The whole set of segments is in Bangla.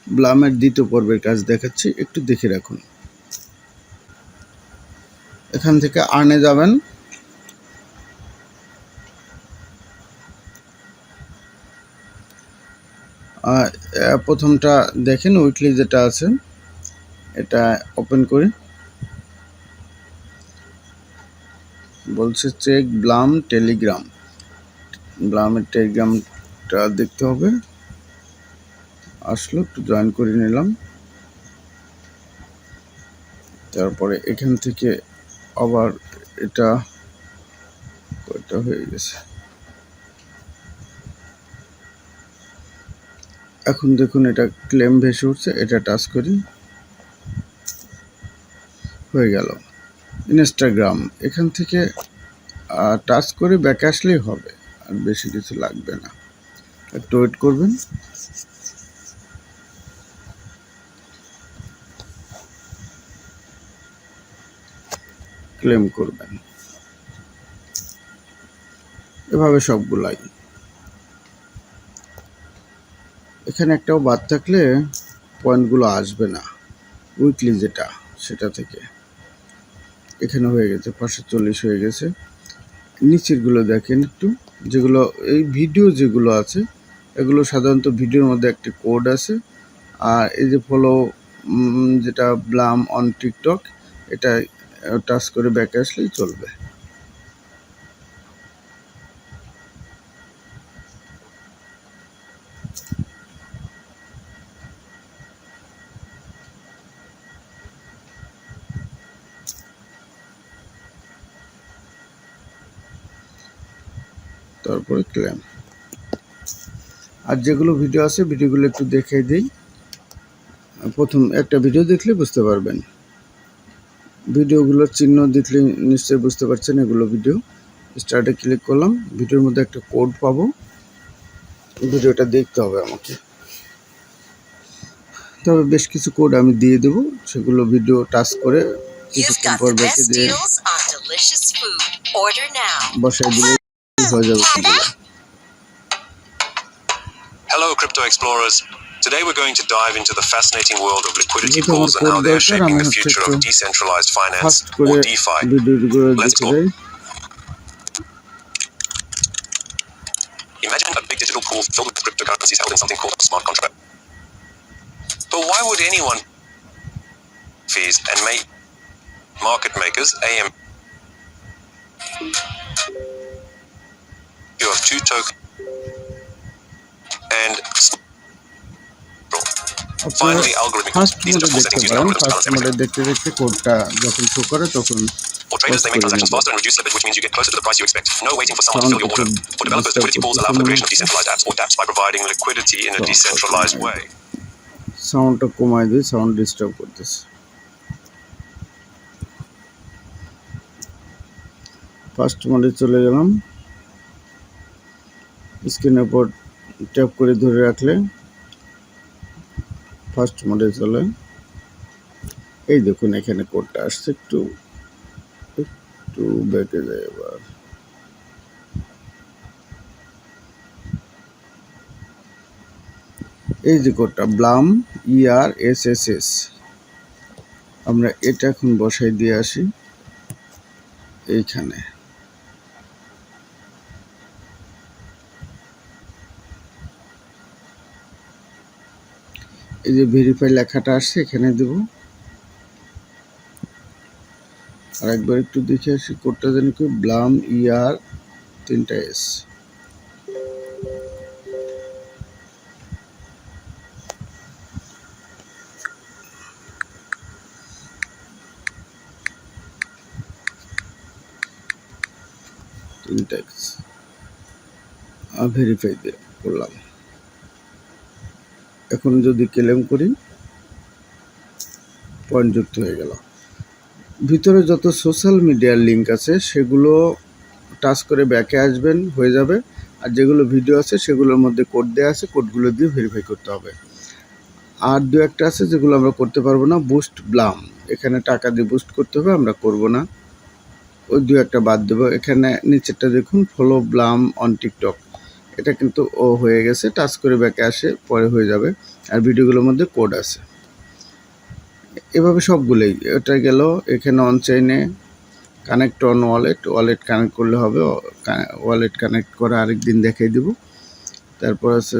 ব্লামের দ্বিতীয় পর্বের কাজ দেখাচ্ছি, একটু দেখে রাখুন। এখান থেকে আর্নে যাবেন, প্রথমটা দেখেন উইকলি যেটা আছে এটা ওপেন করি, বলছে চেক ব্লাম টেলিগ্রাম। ব্লামের টেলিগ্রামটা দেখতে হবে, আসলো, একটু জয়েন করে নিলাম। তারপরে এখান থেকে আবার এটা হয়ে গেছে। এখন দেখুন এটা ক্লেম ভেসে উঠছে, এটা টাচ করি, হয়ে গেল। ইনস্টাগ্রাম এখান থেকে টাচ করে ব্যাকে আসলেই হবে, আর বেশি কিছু লাগবে না। একটু ওয়েট করবেন। ক্লেম করবেন, এভাবে সবগুলাই। এখানে একটাও বাদ থাকলে পয়েন্টগুলো আসবে না, উইকলি যেটা সেটা থেকে। এখানে হয়ে গেছে 540 হয়ে গেছে। নিচেরগুলো দেখেন একটু, যেগুলো এই ভিডিও যেগুলো আছে এগুলো সাধারণত ভিডিওর মধ্যে একটি কোড আছে। আর এই যে ফলো যেটা ব্লাম অন টিকটক, এটা টাচ করে ব্যাকে আসলেই চলবে। তারপরে ক্লেম। আর যেগুলো ভিডিও আছে ভিডিওগুলো একটু দেখিয়ে দিই। প্রথম একটা ভিডিও দেখলে বুঝতে পারবেন, ভিডিওগুলোর চিহ্ন দেখলে নিশ্চয়ই বুঝতে পারছেন এগুলো ভিডিও। স্টার্টে ক্লিক করলাম, ভিডিওর মধ্যে একটা কোড পাবো, ভিডিওটা দেখতে হবে আমাকে। তবে বেশ কিছু কোড আমি দিয়ে দেবো, সেগুলো ভিডিও টাচ করে কিছুক্ষণ পর ব্যাকে দিয়ে বসাই দিলে হয়ে যাবে। Hello crypto explorers. Today we're going to dive into the fascinating world of liquidity pools and how they are shaping the future of decentralized finance or DeFi. Let's go. Imagine a big digital pool filled with cryptocurrencies held in something called a smart contract. But why would anyone fees and make market makers AM? You have two tokens and finally algorithmic. These are just four settings using algorithms to balance everything. দেখতে দেখতে কোডটা যখন শো করে তখন For traders, they make transactions faster and reduce slippage, which means you get closer to the price you expect. No waiting for someone to fill your order. For developers, liquidity pools allow for the creation of decentralized apps or dApps by providing liquidity in a decentralized way. সাউন্ডটা কমাই দিই, সাউন্ড ডিস্টার্ব করতেছে। ফার্স্ট মোডে চলে গেলাম, স্ক্রিনের উপর ট্যাপ করে ধরে রাখলে ফার্স্ট মোডে চলে। এই দেখুন এখানে কোডটা আসছে, একটু ব্যাকে যায়। এবার এই যে কোডটা ব্লাম ERSSS, আমরা এটা এখন বসাই দিয়ে আসি এইখানে। এই যে ভেরিফাই লেখাটা আসছে এখানে দেব। আর একবার একটু দেখে আসি কোডটা জানি কি, ব্লাম ER 3টা S। ভেরিফাই দিয়ে করলাম। এখন যদি ক্লেম করি পয়েন্ট যুক্ত হয়ে গেল। ভিতরে যত সোশ্যাল মিডিয়ার লিঙ্ক আছে সেগুলো টাচ করে ব্যাকে আসবেন, হয়ে যাবে। আর যেগুলো ভিডিও আছে সেগুলোর মধ্যে কোড দেওয়া আছে, কোডগুলো দিয়ে ভেরিফাই করতে হবে। আর দু একটা আছে যেগুলো আমরা করতে পারবো না, বুস্ট ব্লাম, এখানে টাকা দিয়ে বুস্ট করতে হবে, আমরা করব না, ওই দু একটা বাদ দেবো। এখানে নিচেরটা দেখুন, ফলো ব্লাম অন টিকটক, এটা কিন্তু ও হয়ে গেছে, টাচ করে ব্যাকে আসে, পরে হয়ে যাবে। আর ভিডিওগুলোর মধ্যে কোড আছে। এভাবে সবগুলোই, এটা গেল। এখানে অনচাইনে কানেক্ট অন ওয়ালেট কানেক্ট করলে হবে। ওয়ালেট কানেক্ট করা আরেকদিন দেখাই দেব। তারপর আছে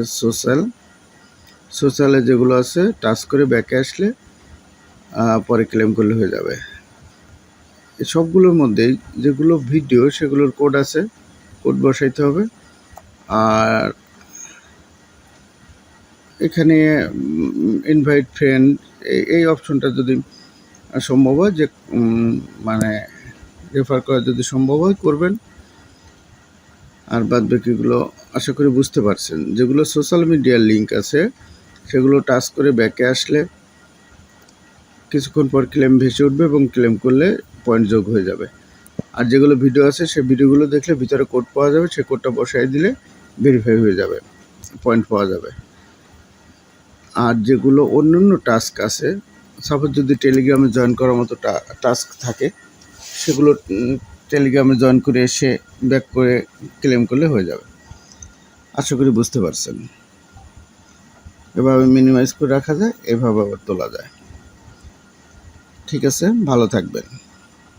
সোশ্যালে যেগুলো আছে টাচ করে ব্যাকে আসলে পরে ক্লেম করলে হয়ে যাবে। এই সবগুলোর মধ্যেই যেগুলো ভিডিও সেগুলোর কোড আছে, কোড বসাইতে হবে। আর এখানে ইনভাইট ফ্রেন্ড এই অপশনটা যদি সম্ভব হয়, যে মানে রেফার করা যদি সম্ভব হয় করবেন। আর বাদ বাকিগুলো আশা করি বুঝতে পারছেন। যেগুলো সোশ্যাল মিডিয়ার লিঙ্ক আছে সেগুলো টাচ করে ব্যাকে আসলে কিছুক্ষণ পর ক্লেম ভেসে উঠবে এবং ক্লেম করলে পয়েন্ট যোগ হয়ে যাবে। আর যেগুলো ভিডিও আছে সেই ভিডিওগুলো দেখলে ভিতরে কোড পাওয়া যাবে, সেই কোডটা বসাই দিলে ভেরিফাই হয়ে যাবে, পয়েন্ট পাওয়া যাবে। আর যেগুলো অন্য টাস্ক আছে, সাপোজ যদি টেলিগ্রামে জয়েন করার মতো টাস্ক থাকে, সেগুলো টেলিগ্রামে জয়েন করে এসে ব্যাক করে ক্লেম করলে হয়ে যাবে। আশা করি বুঝতে পারছেন। এভাবে মিনিমাইজ করে রাখা যায়, এভাবে আবার তোলা যায়। ঠিক আছে, ভালো থাকবেন।